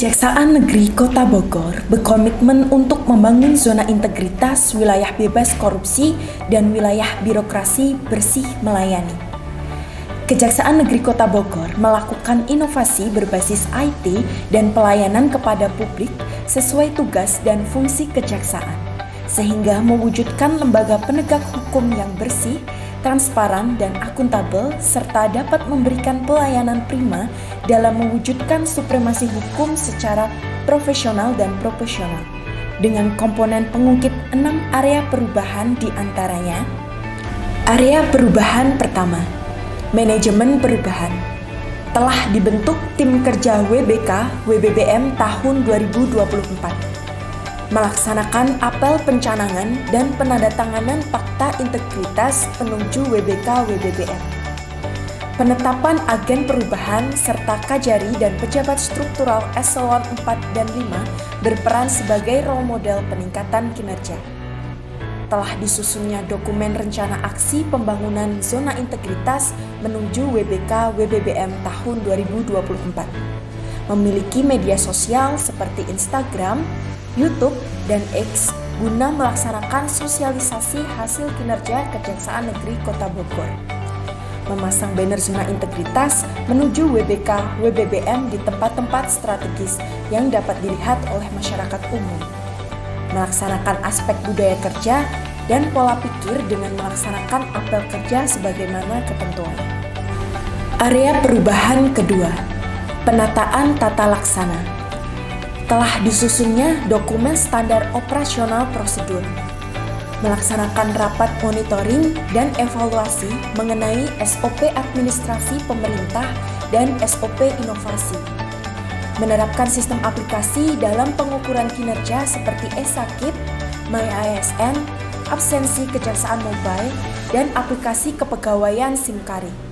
Kejaksaan Negeri Kota Bogor berkomitmen untuk membangun zona integritas, wilayah bebas korupsi, dan wilayah birokrasi bersih melayani. Kejaksaan Negeri Kota Bogor melakukan inovasi berbasis IT dan pelayanan kepada publik sesuai tugas dan fungsi kejaksaan, sehingga mewujudkan lembaga penegak hukum yang bersih, transparan, dan akuntabel, serta dapat memberikan pelayanan prima dalam mewujudkan supremasi hukum secara profesional dan proporsional. Dengan komponen pengungkit 6 area perubahan diantaranya. Area perubahan pertama, manajemen perubahan. Telah dibentuk tim kerja WBK/WBBM tahun 2024. Melaksanakan apel pencanangan dan penandatanganan Fakta Integritas penuju WBK/WBBM. Penetapan agen perubahan serta kajari dan pejabat struktural eselon 4 dan 5 berperan sebagai role model peningkatan kinerja. Telah disusunnya dokumen rencana aksi pembangunan zona integritas menuju WBK/WBBM tahun 2024. Memiliki media sosial seperti Instagram, YouTube, dan X guna melaksanakan sosialisasi hasil kinerja Kejaksaan Negeri Kota Bogor. Memasang banner zona integritas menuju WBK/WBBM di tempat-tempat strategis yang dapat dilihat oleh masyarakat umum. Melaksanakan aspek budaya kerja dan pola pikir dengan melaksanakan apel kerja sebagaimana ketentuan. Area perubahan kedua, penataan tata laksana. Telah disusunnya dokumen standar operasional prosedur, melaksanakan rapat monitoring dan evaluasi mengenai SOP administrasi pemerintah dan SOP inovasi, menerapkan sistem aplikasi dalam pengukuran kinerja seperti e-Sakit, MyASN, absensi kejaksaan mobile, dan aplikasi kepegawaian SIMKARI.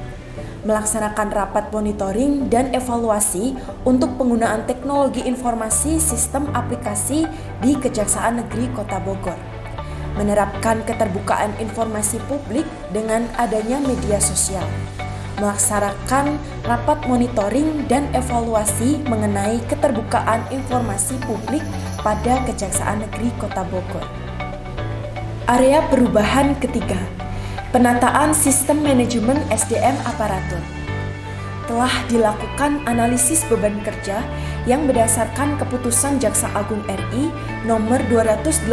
Melaksanakan rapat monitoring dan evaluasi untuk penggunaan teknologi informasi sistem aplikasi di Kejaksaan Negeri Kota Bogor. Menerapkan keterbukaan informasi publik dengan adanya media sosial. Melaksanakan rapat monitoring dan evaluasi mengenai keterbukaan informasi publik pada Kejaksaan Negeri Kota Bogor. Area perubahan ketiga, penataan sistem manajemen SDM aparatur. Telah dilakukan analisis beban kerja yang berdasarkan keputusan Jaksa Agung RI nomor 289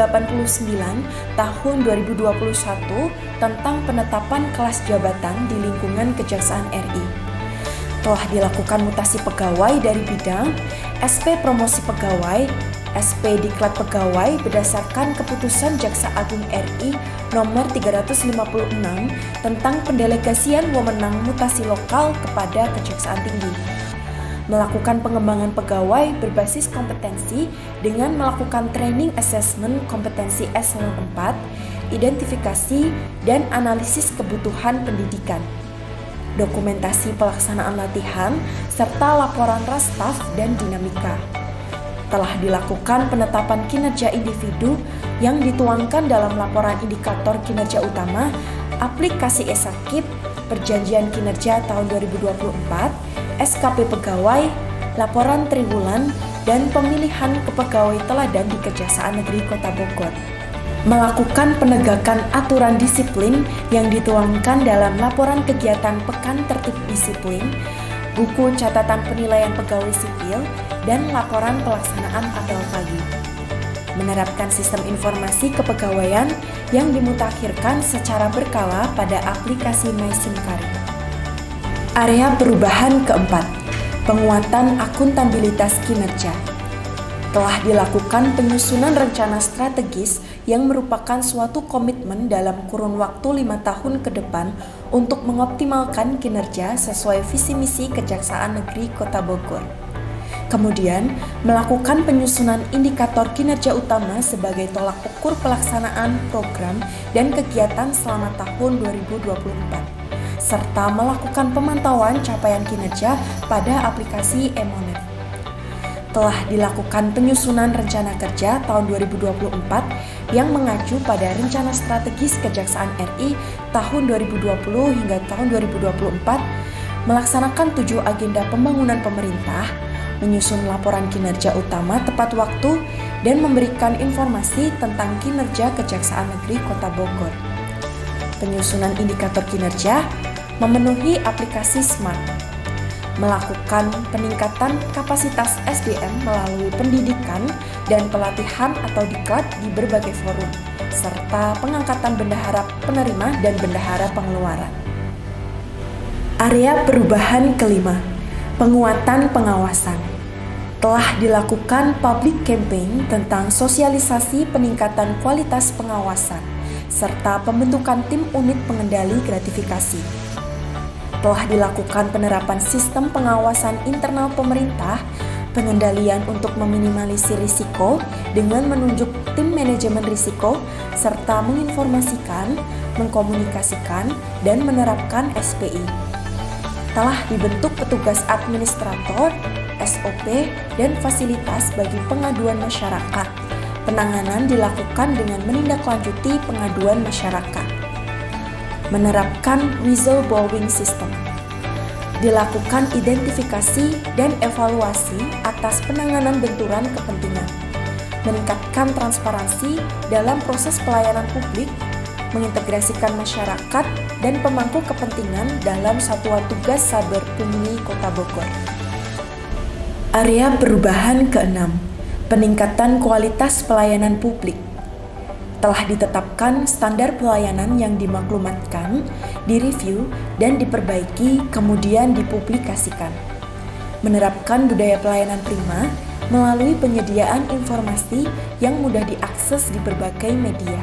tahun 2021 tentang penetapan kelas jabatan di lingkungan Kejaksaan RI. Telah dilakukan mutasi pegawai dari bidang SP promosi pegawai, SP Diklat Pegawai berdasarkan keputusan Jaksa Agung RI nomor 356 tentang pendelegasian wewenang mutasi lokal kepada Kejaksaan Tinggi. Melakukan pengembangan pegawai berbasis kompetensi dengan melakukan training assessment kompetensi eselon 4, identifikasi dan analisis kebutuhan pendidikan, dokumentasi pelaksanaan latihan, serta laporan ras staf dan dinamika. Telah dilakukan penetapan kinerja individu yang dituangkan dalam laporan indikator kinerja utama, aplikasi e-Sakit, perjanjian kinerja tahun 2024, SKP pegawai, laporan triwulan, dan pemilihan kepegawai teladan di Kejaksaan Negeri Kota Bogor. Melakukan penegakan aturan disiplin yang dituangkan dalam laporan kegiatan Pekan Tertib Disiplin, buku catatan penilaian pegawai sipil, dan laporan pelaksanaan apel pagi. Menerapkan sistem informasi kepegawaian yang dimutakhirkan secara berkala pada aplikasi MySIMKARI. Area perubahan keempat, penguatan akuntabilitas kinerja. Telah dilakukan penyusunan rencana strategis yang merupakan suatu komitmen dalam kurun waktu 5 tahun ke depan untuk mengoptimalkan kinerja sesuai visi misi Kejaksaan Negeri Kota Bogor. Kemudian, melakukan penyusunan indikator kinerja utama sebagai tolak ukur pelaksanaan program dan kegiatan selama tahun 2024, serta melakukan pemantauan capaian kinerja pada aplikasi e-Monet. Telah dilakukan penyusunan rencana kerja tahun 2024 yang mengacu pada rencana strategis Kejaksaan RI tahun 2020 hingga tahun 2024, melaksanakan 7 agenda pembangunan pemerintah, menyusun laporan kinerja utama tepat waktu, dan memberikan informasi tentang kinerja Kejaksaan Negeri Kota Bogor. Penyusunan indikator kinerja, memenuhi aplikasi SMART, melakukan peningkatan kapasitas SDM melalui pendidikan dan pelatihan atau diklat di berbagai forum, serta pengangkatan bendahara penerima dan bendahara pengeluaran. Area perubahan kelima, penguatan pengawasan. Telah dilakukan public campaign tentang sosialisasi peningkatan kualitas pengawasan, serta pembentukan tim unit pengendali gratifikasi. Telah dilakukan penerapan sistem pengawasan internal pemerintah, pengendalian untuk meminimalisir risiko dengan menunjuk tim manajemen risiko, serta menginformasikan, mengkomunikasikan, dan menerapkan SPI. Telah dibentuk petugas administrator, SOP, dan fasilitas bagi pengaduan masyarakat. Penanganan dilakukan dengan menindaklanjuti pengaduan masyarakat. Menerapkan whistleblowing system. Dilakukan identifikasi dan evaluasi atas penanganan benturan kepentingan. Meningkatkan transparansi dalam proses pelayanan publik, mengintegrasikan masyarakat dan pemangku kepentingan dalam satuan tugas Saber Pungli Kota Bogor. Area perubahan keenam, peningkatan kualitas pelayanan publik. Telah ditetapkan standar pelayanan yang dimaklumatkan, direview, dan diperbaiki, kemudian dipublikasikan. Menerapkan budaya pelayanan prima melalui penyediaan informasi yang mudah diakses di berbagai media.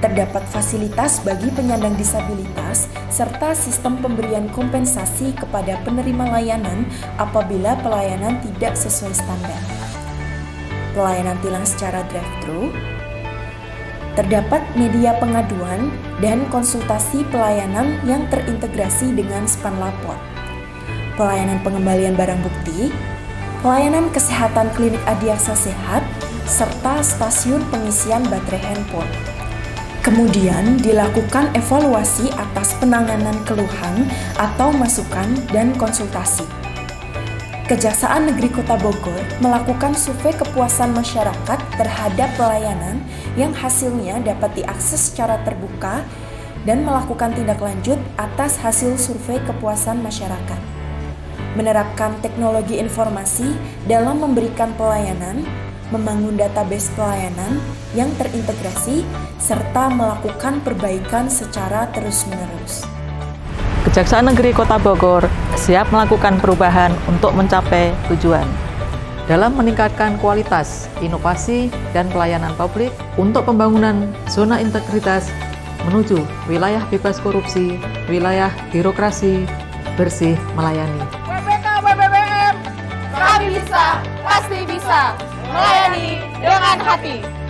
Terdapat fasilitas bagi penyandang disabilitas serta sistem pemberian kompensasi kepada penerima layanan apabila pelayanan tidak sesuai standar. Pelayanan tilang secara drive-thru. Terdapat media pengaduan dan konsultasi pelayanan yang terintegrasi dengan span lapor. Pelayanan pengembalian barang bukti, pelayanan kesehatan klinik Adiaksa Sehat, serta stasiun pengisian baterai handphone. Kemudian dilakukan evaluasi atas penanganan keluhan atau masukan dan konsultasi. Kejaksaan Negeri Kota Bogor melakukan survei kepuasan masyarakat terhadap pelayanan yang hasilnya dapat diakses secara terbuka dan melakukan tindak lanjut atas hasil survei kepuasan masyarakat. Menerapkan teknologi informasi dalam memberikan pelayanan, membangun database pelayanan yang terintegrasi, serta melakukan perbaikan secara terus-menerus. Kejaksaan Negeri Kota Bogor siap melakukan perubahan untuk mencapai tujuan dalam meningkatkan kualitas, inovasi, dan pelayanan publik untuk pembangunan zona integritas menuju wilayah bebas korupsi, wilayah birokrasi bersih melayani. WPK BBM, kami bisa, pasti bisa, melayani dengan hati.